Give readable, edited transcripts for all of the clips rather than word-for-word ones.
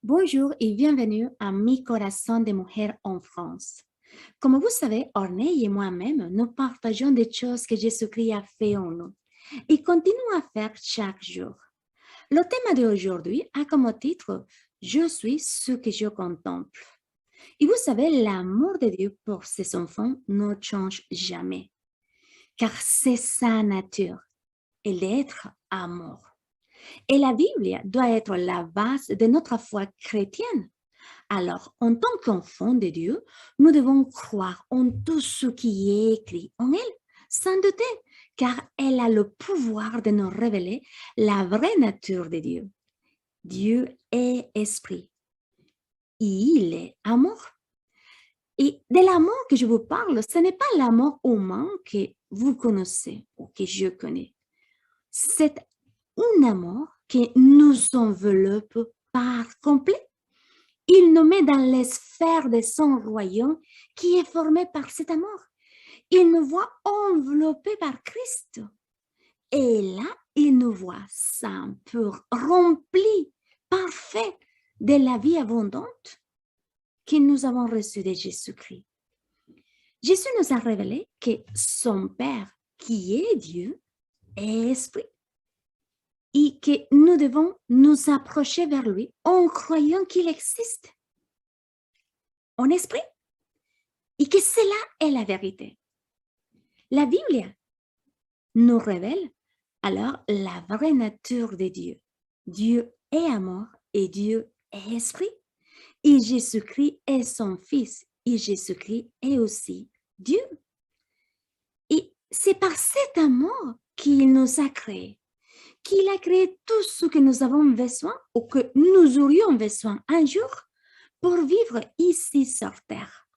Bonjour et bienvenue à Mi Corazón de Mujer en France. Comme vous savez, Ornei et moi-même, nous partageons des choses que Jésus-Christ a fait en nous et continue à faire chaque jour. Le thème d'aujourd'hui a comme titre Je suis ce que je contemple. Et vous savez, l'amour de Dieu pour ses enfants ne change jamais, car c'est sa nature, elle est d'être amour. Et la Bible doit être la base de notre foi chrétienne. Alors, en tant qu'enfants de Dieu, nous devons croire en tout ce qui est écrit en elle, sans douter, car elle a le pouvoir de nous révéler la vraie nature de Dieu. Dieu est esprit et il est amour. Et de l'amour que je vous parle, ce n'est pas l'amour humain que vous connaissez ou que je connais. C'est un amour qui nous enveloppe par complet. Il nous met dans les sphères de son royaume qui est formé par cet amour. Il nous voit enveloppés par Christ. Et là, il nous voit saints, purs, remplis, parfaits de la vie abondante que nous avons reçue de Jésus-Christ. Jésus nous a révélé que son Père, qui est Dieu, est esprit et que nous devons nous approcher vers lui en croyant qu'il existe en esprit et que cela est la vérité. La Bible nous révèle alors la vraie nature de Dieu. Dieu est amour et Dieu est esprit. Et Jésus-Christ est son Fils et Jésus-Christ est aussi Dieu. Et c'est par cet amour qu'il nous a créés, qu'il a créé tout ce que nous avons besoin ou que nous aurions besoin un jour pour vivre ici sur terre.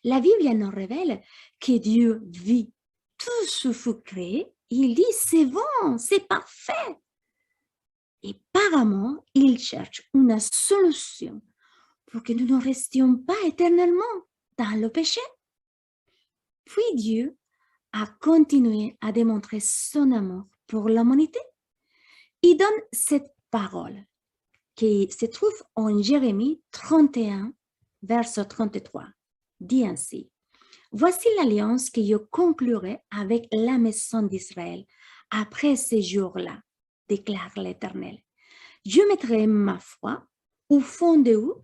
La Bible nous révèle que Dieu vit tout ce fut créé. Il dit, c'est bon, c'est parfait. Et par amour, il cherche une solution pour que nous ne restions pas éternellement dans le péché. Puis Dieu a continué à démontrer son amour pour l'humanité. Il donne cette parole qui se trouve en Jérémie 31, verset 33. Dit ainsi, voici l'alliance que je conclurai avec la maison d'Israël après ces jours-là, déclare l'Éternel. Je mettrai ma foi au fond d'eux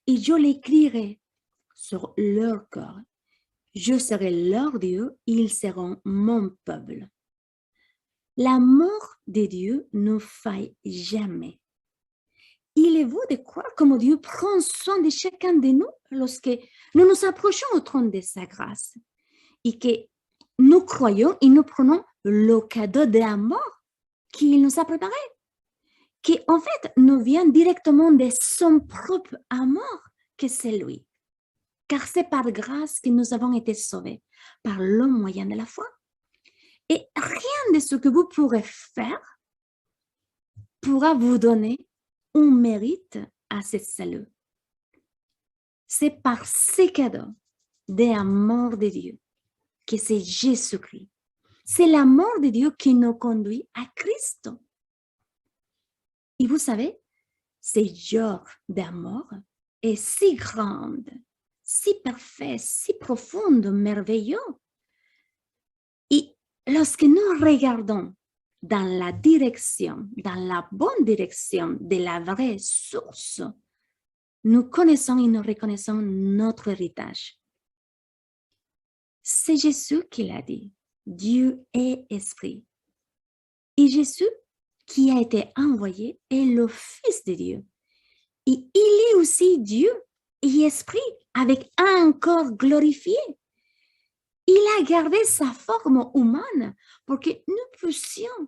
et je l'écrirai sur leur corps. Je serai leur Dieu, ils seront mon peuple. L'amour de Dieu ne faille jamais. Il est beau de croire comment Dieu prend soin de chacun de nous lorsque nous nous approchons au trône de sa grâce et que nous croyons et nous prenons le cadeau d'amour qu'il nous a préparé, qui en fait nous vient directement de son propre amour que c'est lui. Car c'est par grâce que nous avons été sauvés, par le moyen de la foi. Et rien de ce que vous pourrez faire pourra vous donner un mérite à ce salut. C'est par ces cadeaux d'amour de Dieu que c'est Jésus-Christ. C'est l'amour de Dieu qui nous conduit à Christ. Et vous savez, ce genre d'amour est si grande, si parfait, si profonde, merveilleux. Et lorsque nous regardons dans la direction, dans la bonne direction de la vraie source, nous connaissons et nous reconnaissons notre héritage. C'est Jésus qui l'a dit. Dieu est esprit. Et Jésus, qui a été envoyé, est le Fils de Dieu. Et il est aussi Dieu et esprit avec un corps glorifié. Il a gardé sa forme humaine pour que nous puissions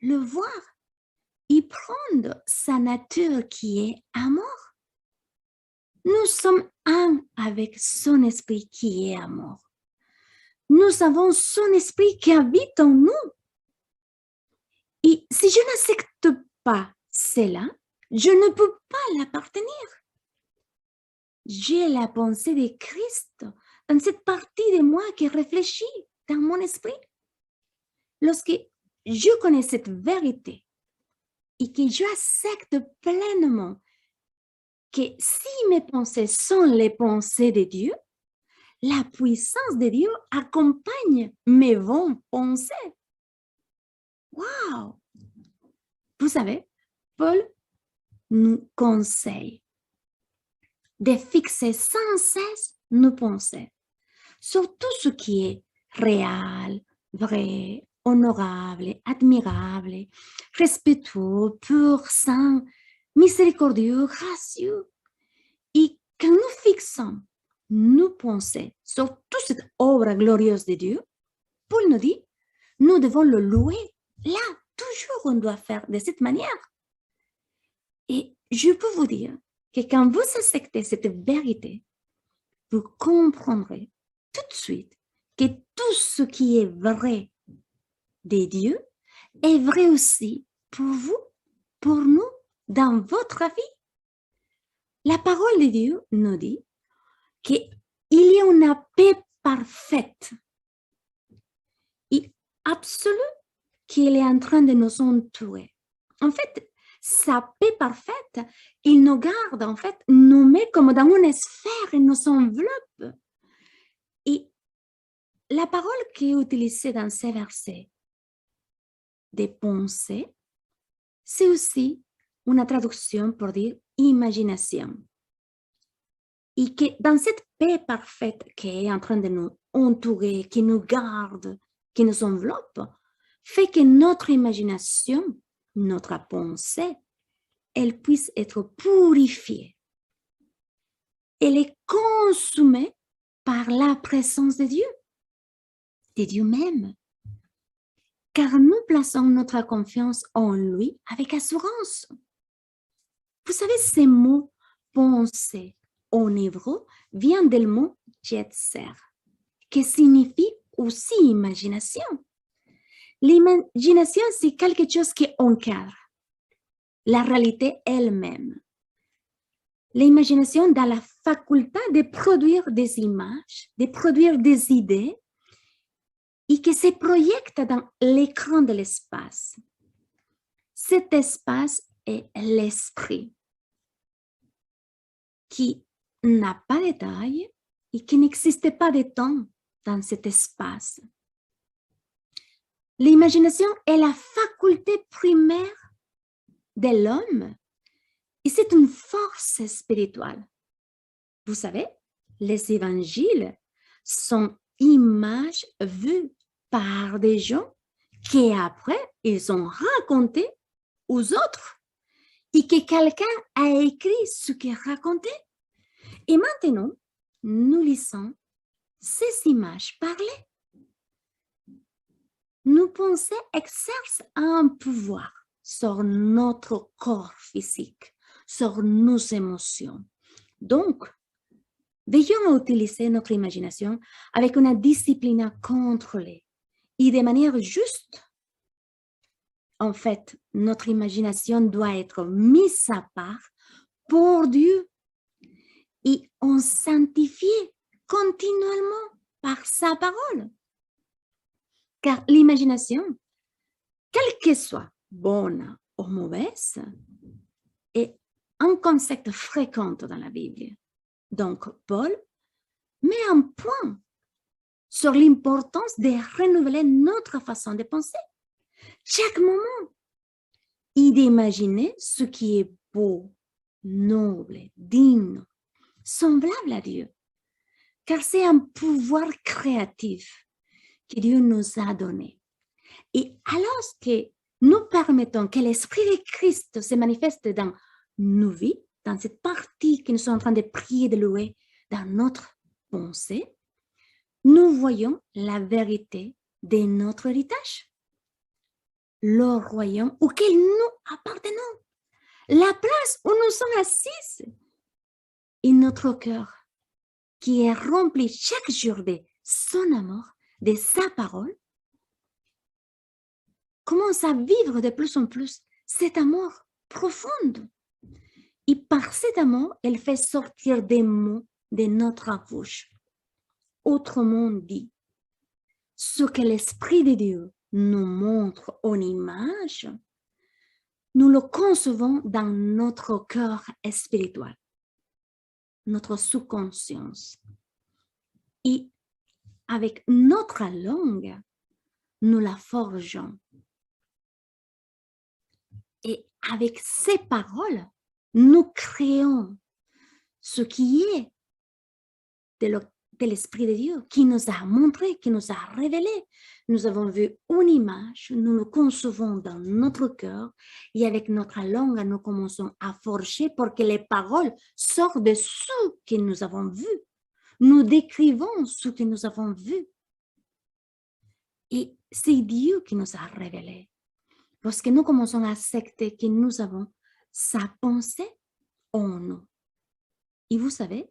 le voir et prendre sa nature qui est amour. Nous sommes un avec son esprit qui est amour. Nous avons son esprit qui habite en nous. Et si je n'accepte pas cela, je ne peux pas l'appartenir. J'ai la pensée de Christ dans cette partie de moi qui réfléchit dans mon esprit. Lorsque je connais cette vérité et que j'accepte pleinement que si mes pensées sont les pensées de Dieu, la puissance de Dieu accompagne mes bonnes pensées. Wow! Vous savez, Paul nous conseille de fixer sans cesse nos pensées sur tout ce qui est réel, vrai, honorable, admirable, respectueux, pur, saint, miséricordieux, gracieux. Et quand nous fixons nos pensées sur toute cette œuvre glorieuse de Dieu, Paul nous dit, nous devons le louer. Là, toujours, on doit faire de cette manière. Et je peux vous dire que quand vous acceptez cette vérité, vous comprendrez tout de suite que tout ce qui est vrai de Dieu est vrai aussi pour vous, pour nous, dans votre vie. La parole de Dieu nous dit qu'il y a une paix parfaite et absolue qu'il est en train de nous entourer. En fait, sa paix parfaite, il nous garde, en fait, nous met comme dans une sphère et nous enveloppe. Et la parole qui est utilisée dans ces versets, des pensées, c'est aussi une traduction pour dire imagination. Et que dans cette paix parfaite qui est en train de nous entourer, qui nous garde, qui nous enveloppe, fait que notre imagination, notre pensée, elle puisse être purifiée. Elle est consumée par la présence de Dieu même. Car nous plaçons notre confiance en lui avec assurance. Vous savez, ces mots penser en hébreu vient du mot yetzer, qui signifie aussi imagination. L'imagination, c'est quelque chose qui encadre la réalité elle-même. L'imagination dans la faculté de produire des images, de produire des idées et qui se projectent dans l'écran de l'espace. Cet espace est l'esprit qui n'a pas de taille et qui n'existe pas de temps dans cet espace. L'imagination est la faculté primaire de l'homme et c'est une force spirituelle. Vous savez, les évangiles sont images vues par des gens qui après, ils ont raconté aux autres et que quelqu'un a écrit ce qu'il racontait. Et maintenant, nous lisons ces images parlées. Nos pensées exercent un pouvoir sur notre corps physique, sur nos émotions. Donc, veillons à utiliser notre imagination avec une discipline contrôlée et de manière juste. En fait, notre imagination doit être mise à part pour Dieu et on sanctifie continuellement par sa parole. Car l'imagination, quelle qu'elle soit, bonne ou mauvaise, est un concept fréquent dans la Bible. Donc, Paul met un point sur l'importance de renouveler notre façon de penser chaque moment et d'imaginer ce qui est beau, noble, digne, semblable à Dieu. Car c'est un pouvoir créatif que Dieu nous a donné. Et alors que nous permettons que l'Esprit de Christ se manifeste dans nos vies, dans cette partie que nous sommes en train de prier, de louer, dans notre pensée, nous voyons la vérité de notre héritage, le royaume auquel nous appartenons, la place où nous sommes assis et notre cœur qui est rempli chaque jour de son amour, de sa parole, commence à vivre de plus en plus cet amour profond. Et par cet amour, elle fait sortir des mots de notre bouche. Autrement dit, ce que l'Esprit de Dieu nous montre en image, nous le concevons dans notre cœur spirituel. notre sous-conscience. Et avec notre langue, nous la forgeons. Et avec ces paroles, nous créons ce qui est de l'Esprit de Dieu, qui nous a montré, qui nous a révélé. Nous avons vu une image, nous le concevons dans notre cœur et avec notre langue, nous commençons à forger pour que les paroles sortent de ce que nous avons vu. Nous décrivons ce que nous avons vu. Et c'est Dieu qui nous a révélé. Lorsque nous commençons à accepter que nous avons sa pensée en nous. Et vous savez,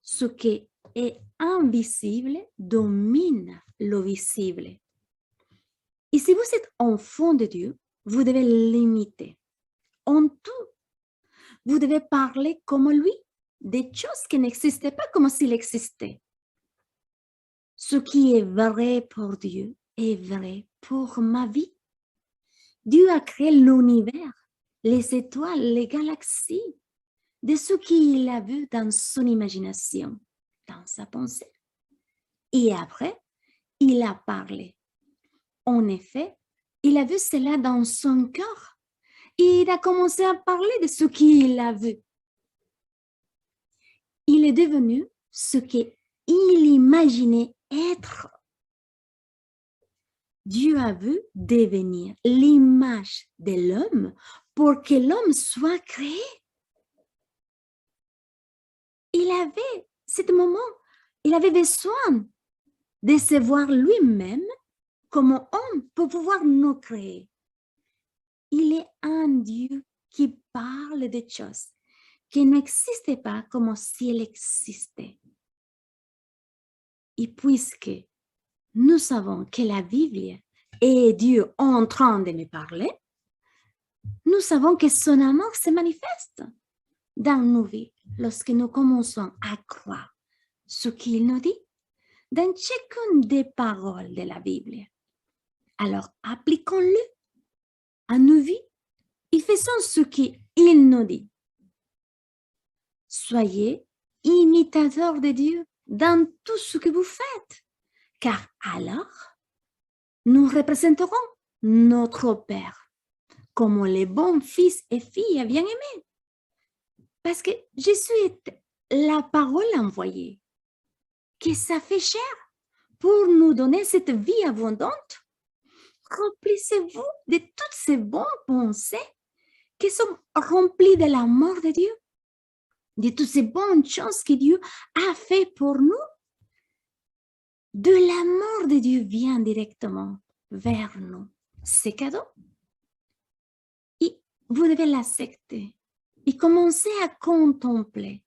ce qui est invisible domine le visible. Et si vous êtes enfant de Dieu, vous devez l'imiter. En tout, vous devez parler comme lui, des choses qui n'existaient pas comme s'il existait. Ce qui est vrai pour Dieu est vrai pour ma vie. Dieu a créé l'univers, les étoiles, les galaxies, de ce qu'il a vu dans son imagination, dans sa pensée. Et après, il a parlé. En effet, il a vu cela dans son cœur. Et il a commencé à parler de ce qu'il a vu. Il est devenu ce qu'il imaginait être. Dieu a vu devenir l'image de l'homme pour que l'homme soit créé. Il avait, ce moment, il avait besoin de se voir lui-même comme homme pour pouvoir nous créer. Il est un Dieu qui parle de choses qui n'existaient pas comme si elles existaient. Et puisque nous savons que la Bible est Dieu en train de nous parler, nous savons que son amour se manifeste dans nos vies lorsque nous commençons à croire ce qu'il nous dit dans chacune des paroles de la Bible. Alors, appliquons-le à nos vies et faisons ce qu'il nous dit. Soyez imitateurs de Dieu dans tout ce que vous faites, car alors, nous représenterons notre Père comme les bons fils et filles bien-aimés. Parce que Jésus est la parole envoyée, que ça fait chair pour nous donner cette vie abondante. Remplissez-vous de toutes ces bonnes pensées qui sont remplies de l'amour de Dieu, de toutes ces bonnes choses que Dieu a fait pour nous. De l'amour de Dieu vient directement vers nous. C'est cadeau. Et vous devez l'accepter et commencer à contempler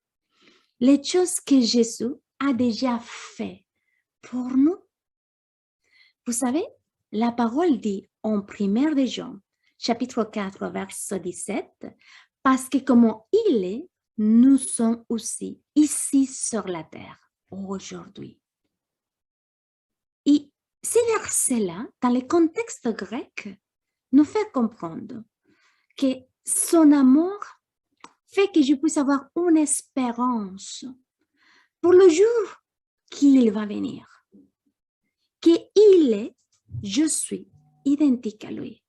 les choses que Jésus a déjà fait pour nous. Vous savez, la parole dit en 1 de Jean, chapitre 4, verset 17, parce que comme il est, nous sommes aussi ici sur la terre aujourd'hui. Et ces versets-là, dans le contexte grec, nous fait comprendre que son amour fait que je puisse avoir une espérance pour le jour qu'il va venir. Qu'il est, je suis identique à lui.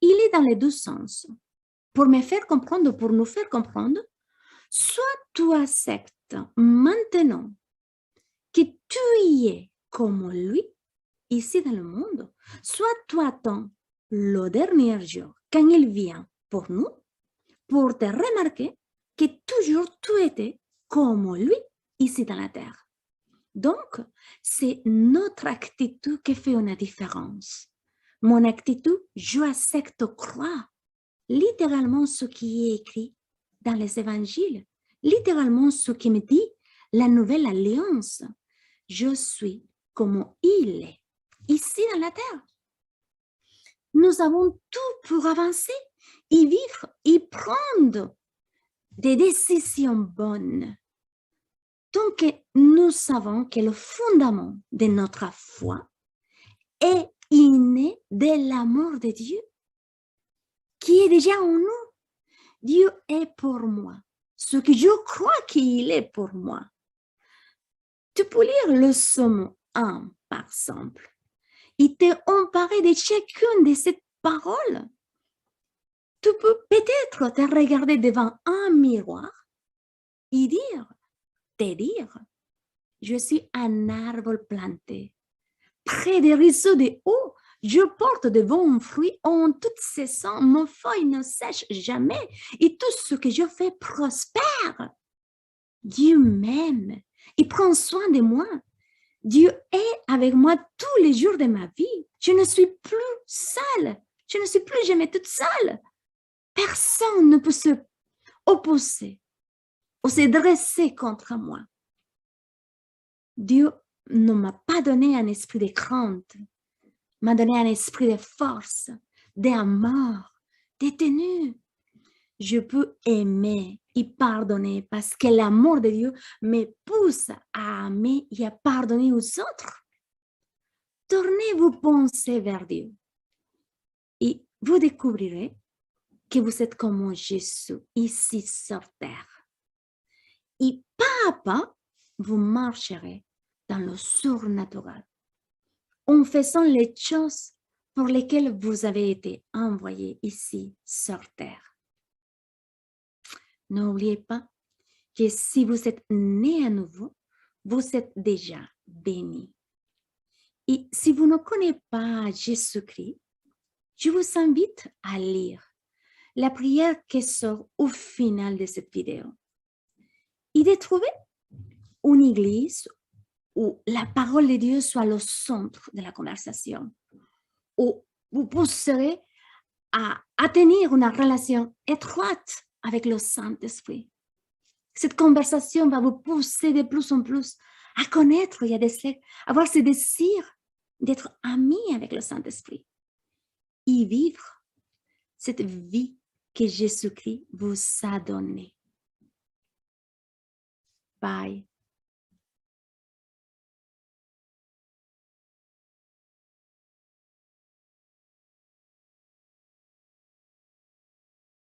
Il est dans les deux sens. Pour me faire comprendre, pour nous faire comprendre, soit tu acceptes maintenant que tu y es comme lui, ici dans le monde, soit tu attends le dernier jour, quand il vient pour nous, pour te remarquer que toujours tu étais comme lui, ici dans la terre. Donc, c'est notre attitude qui fait une différence. Mon attitude, je accepte croire littéralement ce qui est écrit dans les évangiles, littéralement ce qui me dit la nouvelle alliance. Je suis comme il est, ici dans la terre. Nous avons tout pour avancer et vivre et prendre des décisions bonnes. Donc, nous savons que le fondement de notre foi est inné de l'amour de Dieu qui est déjà en nous. Dieu est pour moi. ce que je crois qu'il est pour moi. Tu peux lire le psaume 1, par exemple, et te emparer de chacune de ces paroles. Tu peux peut-être te regarder devant un miroir et te dire, je suis un arbre planté près des ruisseaux d'eau. Je porte de bons fruits en toute saison. Mes feuilles ne sèchent jamais et tout ce que je fais prospère. Dieu m'aime et prend soin de moi. Dieu est avec moi tous les jours de ma vie. Je ne suis plus seule. Je ne suis plus jamais toute seule. Personne ne peut se opposer ou se dresser contre moi. Dieu ne m'a pas donné un esprit de crainte, m'a donné un esprit de force, d'amour, de tenue. Je peux aimer et pardonner parce que l'amour de Dieu me pousse à aimer et à pardonner aux autres. Tournez vos pensées vers Dieu et vous découvrirez que vous êtes comme Jésus ici sur terre. Et pas à pas, vous marcherez dans le surnaturel en faisant les choses pour lesquelles vous avez été envoyé ici sur terre. N'oubliez pas que si vous êtes né à nouveau, vous êtes déjà béni. Et si vous ne connaissez pas Jésus-Christ, je vous invite à lire la prière qui sort au final de cette vidéo et de trouver une église où la parole de Dieu soit le centre de la conversation, où vous pourrez à tenir une relation étroite avec le Saint-Esprit. Cette conversation va vous pousser de plus en plus à connaître et à avoir ce désir d'être ami avec le Saint-Esprit et vivre cette vie que Jésus-Christ vous a donnée. Bye.